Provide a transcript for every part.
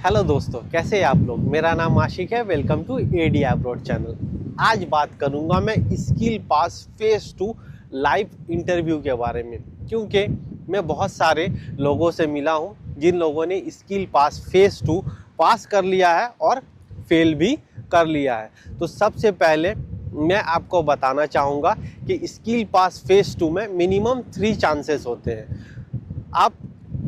Hello दोस्तों, कैसे हैं आप लोग। मेरा नाम आशिक है। Welcome to AD abroad channel. आज बात करूंगा मैं skill pass phase 2 live interview के बारे में, क्योंकि मैं बहुत सारे लोगों से मिला हूं जिन लोगों ने स्किल पास फेज 2 पास कर लिया है और फेल भी कर लिया है। तो सबसे पहले मैं आपको बताना चाहूँगा कि स्किल पास फेज 2 में मिनिमम 3 चांसेस होते हैं। आप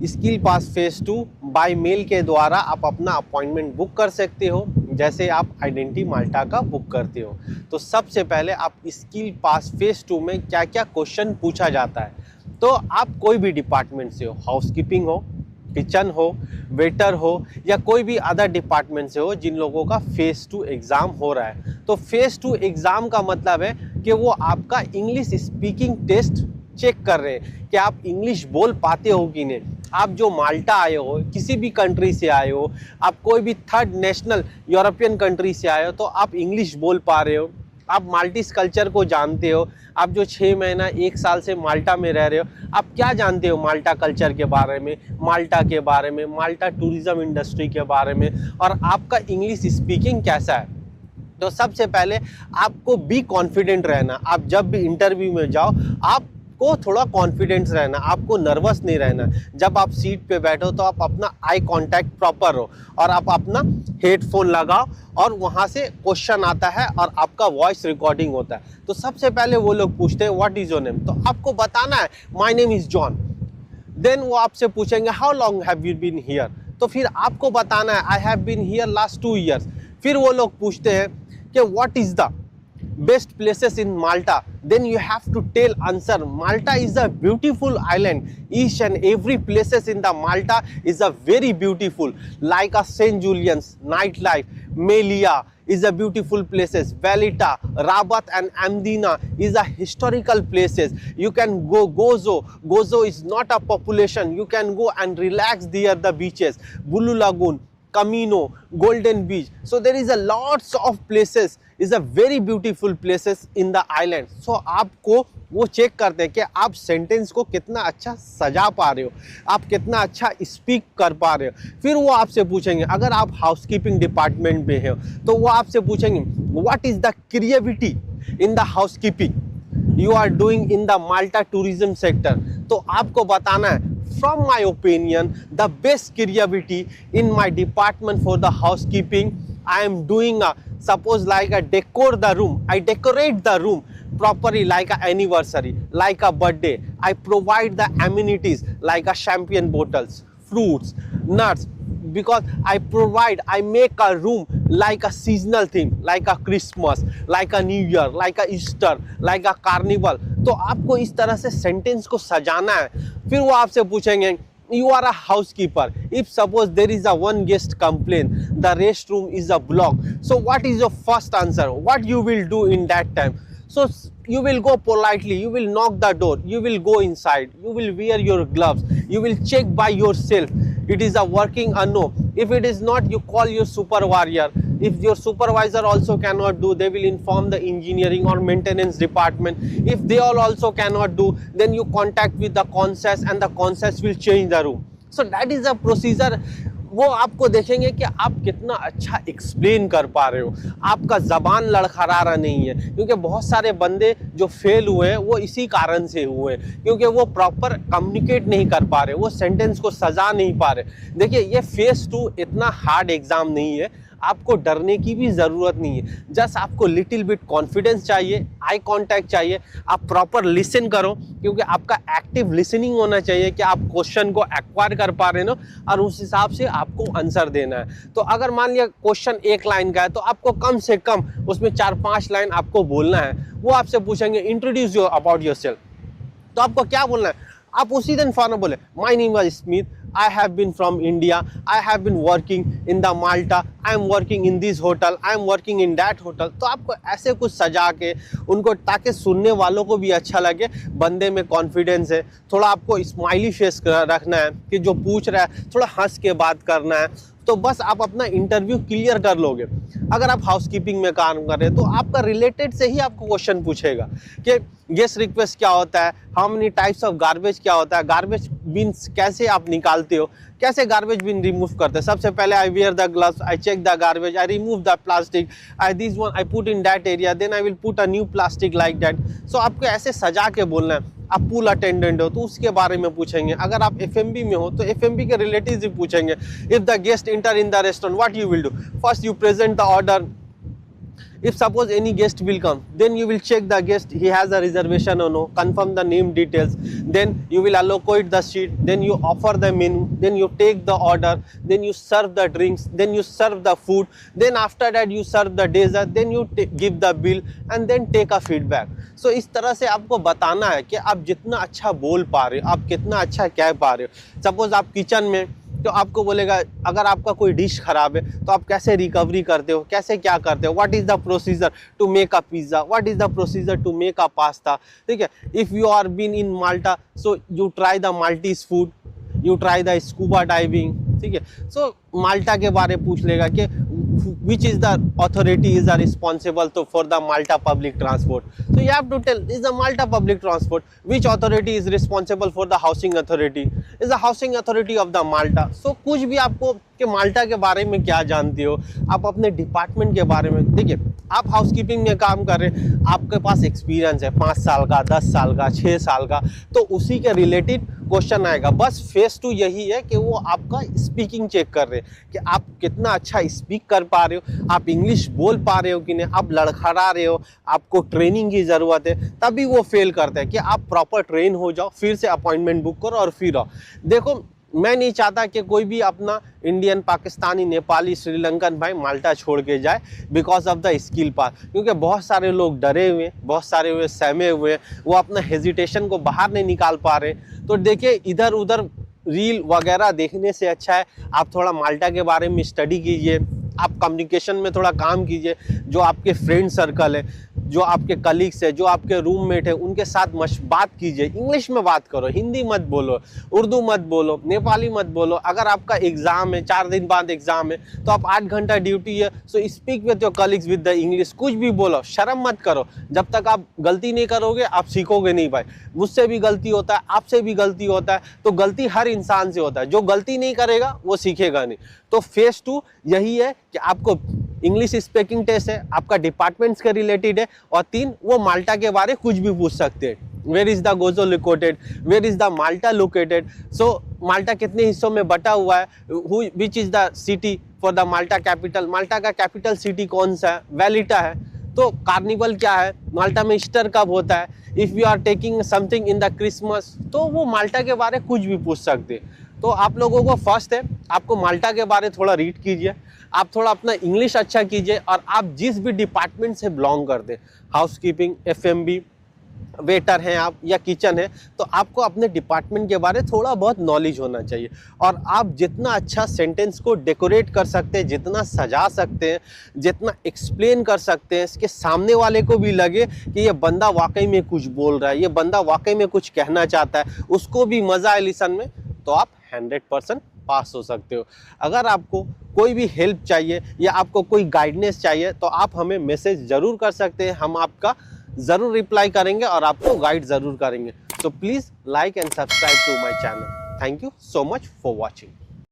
skill pass phase 2 bye mail के द्वारा आप अपना अपॉइंटमेंट बुक कर सकते हो, जैसे आप आइडेंटी माल्टा का बुक करते हो। तो सबसे पहले आप स्किल पास फेज 2 में क्या क्या क्वेश्चन पूछा जाता है। तो आप कोई भी डिपार्टमेंट से हो, हाउसकीपिंग हो, किचन हो, वेटर हो या कोई भी अदर डिपार्टमेंट से हो जिन लोगों का फेज 2 एग्ज़ाम हो रहा है। तो फेज 2 एग्ज़ाम का मतलब है कि वो आपका इंग्लिश स्पीकिंग टेस्ट चेक कर रहे हैं कि आप इंग्लिश बोल पाते हो कि नहीं। आप जो माल्टा आए हो, किसी भी कंट्री से आए हो, आप कोई भी थर्ड नेशनल यूरोपियन कंट्री से आए हो, तो आप इंग्लिश बोल पा रहे हो, आप माल्टीज कल्चर को जानते हो। आप जो 6 महीना 1 साल से माल्टा में रह रहे हो, आप क्या जानते हो माल्टा कल्चर के बारे में, माल्टा के बारे में, माल्टा टूरिज्म इंडस्ट्री के बारे में, और आपका इंग्लिश स्पीकिंग कैसा है। तो सबसे पहले आपको बी कॉन्फिडेंट रहना। आप जब भी इंटरव्यू में जाओ, आप को थोड़ा कॉन्फिडेंस रहना, आपको नर्वस नहीं रहना। जब आप सीट पे बैठो तो आप अपना आई कांटेक्ट प्रॉपर हो और आप अपना हेडफोन लगाओ और वहाँ से क्वेश्चन आता है और आपका वॉइस रिकॉर्डिंग होता है। तो सबसे पहले वो लोग पूछते हैं व्हाट इज योर नेम, तो आपको बताना है my name is John. Then वो आपसे पूछेंगे how long have you been here, तो फिर आपको बताना है I have been here last 2 years. फिर वो लोग पूछते हैं कि what is the best places in Malta, then you have to tell answer. Malta is a beautiful island. Each and every places in the Malta is a very beautiful, like a St. Julian's nightlife, Melia is a beautiful places, Valita, Rabat and Amdina is a historical places. You can go Gozo is not a population, you can go and relax there, the beaches, Bulu Lagoon, Camino, Golden Beach. So there is a lots of places, is a very beautiful places in the island. So आपको वो check करते हैं कि आप sentence को कितना अच्छा सजा पा रहे हो, आप कितना अच्छा स्पीक कर पा रहे हो। फिर वो आपसे पूछेंगे, अगर आप हाउसकीपिंग डिपार्टमेंट में हो तो वो आपसे पूछेंगे what is the creativity in the housekeeping you are doing in the Malta tourism sector. तो आपको बताना है from my opinion the best creativity in my department for the housekeeping, I am doing a suppose like a decor the room, I decorate the room properly like a anniversary, like a birthday. I provide the amenities like a champagne bottles, fruits, nuts, because I make a room like a seasonal theme, like a Christmas, like a New Year, like a Easter, like a Carnival. तो आपको इस तरह से sentence को सजाना है। फिर वो आपसे पूछेंगे you are a housekeeper, if suppose there is a one guest complaint the restroom is a block, so what is your first answer, what you will do in that time? So you will go politely, you will knock the door, you will go inside, you will wear your gloves, you will check by yourself it is a working or no. If it is not, you call your supervisor. If your supervisor also cannot do, they will inform the engineering or maintenance department. If they all also cannot do, then you contact with the concierge and the concierge will change the room. So that is a procedure. वो आपको देखेंगे कि आप कितना अच्छा explain कर पा रहे हो, आपका ज़बान लड़खड़ा रहा नहीं है। क्योंकि बहुत सारे बंदे जो फेल हुए हैं वो इसी कारण से हुए हैं, क्योंकि वो प्रॉपर कम्युनिकेट नहीं कर पा रहे, वो सेंटेंस को सजा नहीं पा रहे। देखिए, ये फेज 2 इतना हार्ड एग्ज़ाम नहीं है, आपको डरने की भी ज़रूरत नहीं है। जस्ट आपको लिटिल बिट कॉन्फिडेंस चाहिए, आई कांटेक्ट चाहिए, आप प्रॉपर लिसन करो, क्योंकि आपका एक्टिव लिसनिंग होना चाहिए कि आप क्वेश्चन को एक्वायर कर पा रहे हो और उस हिसाब से आपको आंसर देना है। तो अगर मान लिया क्वेश्चन 1 लाइन का है तो आपको कम से कम उसमें 4-5 लाइन आपको बोलना है। वो आपसे पूछेंगे इंट्रोड्यूस योर अबाउट योरसेल्फ, तो आपको क्या बोलना है, आप उसी दिन फॉरन बोले my name is Smith, I have been from India, I have been working in the Malta, I am working in this hotel, I am working in that hotel। तो आपको ऐसे कुछ सजा के उनको, ताकि सुनने वालों को भी अच्छा लगे, बंदे में कॉन्फिडेंस है। थोड़ा आपको स्माइली फेस रखना है कि जो पूछ रहा है थोड़ा हंस के बात करना है, तो बस आप अपना इंटरव्यू क्लियर कर लोगे। अगर आप हाउसकीपिंग में काम कर रहे हैं तो आपका रिलेटेड से ही आपको क्वेश्चन पूछेगा कि गेस्ट रिक्वेस्ट क्या होता है, how many types of garbage क्या होता है, गार्बेज बिन्स कैसे आप निकालते हो, कैसे गार्बेज बिन रिमूव करते हैं। सबसे पहले I wear the gloves, I check the garbage, I remove the plastic, I this one I put in that area, then I will put a new plastic like that. So आपको ऐसे सजा के बोलना है। आप पूल अटेंडेंट हो तो उसके बारे में पूछेंगे, अगर आप एफएमबी में हो तो एफएमबी के रिलेटिव्स भी पूछेंगे। If the guest inter in the restaurant what you will do, first you present the order. If suppose any guest will come, then you will check the guest, he has a reservation or no, confirm the name details, then you will allocate the seat, then you offer the menu, then you take the order, then you serve the drinks, then you serve the food, then after that you serve the dessert, then you give the bill and then take a feedback. So इस तरह से आपको बताना है कि आप जितना अच्छा बोल पा रहे हो, आप कितना अच्छा कह पा रहे हो। सपोज आप किचन में, तो आपको बोलेगा अगर आपका कोई डिश खराब है तो आप कैसे रिकवरी करते हो, कैसे क्या करते हो, what is the procedure to make a pizza, what is the procedure to make a pasta. ठीक है, if you are been in Malta so you try the Maltese food, you try the scuba diving. ठीक है, सो माल्टा के बारे में पूछ लेगा कि which is the authority is responsible to for the Malta public transport, so you have to tell is the Malta public transport, which authority is responsible for the housing authority, is the housing authority of the Malta। so कुछ भी आपको कि माल्टा के बारे में क्या जानते हो, आप अपने डिपार्टमेंट के बारे में। देखिए आप हाउसकीपिंग में काम कर रहे हैं, आपके पास एक्सपीरियंस है 5 साल का, 10 साल का, 6 साल का, तो उसी के रिलेटेड क्वेश्चन आएगा। बस फेस 2 यही है कि वो आपका स्पीकिंग चेक कर रहे हैं कि आप कितना अच्छा स्पीक कर पा रहे हो, आप इंग्लिश बोल पा रहे हो कि नहीं, आप लड़खड़ा रहे हो, आपको ट्रेनिंग की ज़रूरत है, तभी वो फेल करते हैं कि आप प्रॉपर ट्रेन हो जाओ, फिर से अपॉइंटमेंट बुक करो और फिर आओ। देखो मैं नहीं चाहता कि कोई भी अपना इंडियन, पाकिस्तानी, नेपाली, श्रीलंकन भाई माल्टा छोड़ के जाए बिकॉज ऑफ द स्किल पास, क्योंकि बहुत सारे लोग डरे हुए हैं, बहुत सारे हुए सहमे हुए हैं, वो अपना हेजिटेशन को बाहर नहीं निकाल पा रहे। तो देखिए इधर उधर रील वगैरह देखने से अच्छा है आप थोड़ा माल्टा के बारे में स्टडी कीजिए, आप कम्युनिकेशन में थोड़ा काम कीजिए, जो आपके फ्रेंड सर्कल है, जो आपके कलीग्स है, जो आपके रूममेट है, उनके साथ बात कीजिए, इंग्लिश में बात करो, हिंदी मत बोलो, उर्दू मत बोलो, नेपाली मत बोलो। अगर आपका एग्ज़ाम है, 4 दिन बाद एग्ज़ाम है, तो आप 8 घंटा ड्यूटी है, so speak with your colleagues with the English. कुछ भी बोलो, शर्म मत करो, जब तक आप गलती नहीं करोगे आप सीखोगे नहीं भाई। मुझसे भी गलती होता है, आपसे भी गलती होता है, तो गलती हर इंसान से होता है, जो गलती नहीं करेगा वो सीखेगा नहीं। तो फेस 2 यही है कि आपको इंग्लिश स्पीकिंग टेस्ट है, आपका डिपार्टमेंट्स के रिलेटेड है, और 3 वो माल्टा के बारे में कुछ भी पूछ सकते हैं। Where is the Gozo located, where is the Malta located, so Malta कितने हिस्सों में बटा हुआ है, which is the city for the Malta capital, Malta का कैपिटल सिटी कौन सा है, वेलिटा है। तो कार्निवल क्या है, माल्टा में ईस्टर कब होता है, if you are taking something in the Christmas, तो वो माल्टा के बारे में कुछ भी पूछ सकते हैं। तो आप लोगों को फर्स्ट है आपको माल्टा के बारे में थोड़ा रीड कीजिए, आप थोड़ा अपना इंग्लिश अच्छा कीजिए, और आप जिस भी डिपार्टमेंट से बिलोंग करते हैं, हाउसकीपिंग, एफएमबी, वेटर हैं आप या किचन है, तो आपको अपने डिपार्टमेंट के बारे में थोड़ा बहुत नॉलेज होना चाहिए। और आप जितना अच्छा सेंटेंस को डेकोरेट कर सकते हैं, जितना सजा सकते हैं, जितना एक्सप्लेन कर सकते हैं, इसके सामने वाले को भी लगे कि ये बंदा वाकई में कुछ बोल रहा है, ये बंदा वाकई में कुछ कहना चाहता है, उसको भी मज़ा है लिसन में, तो आप 100% पास हो सकते हो। अगर आपको कोई भी हेल्प चाहिए या आपको कोई गाइडेंस चाहिए तो आप हमें मैसेज ज़रूर कर सकते हैं, हम आपका ज़रूर रिप्लाई करेंगे और आपको गाइड ज़रूर करेंगे। तो please like and subscribe to my channel. Thank you so much for watching.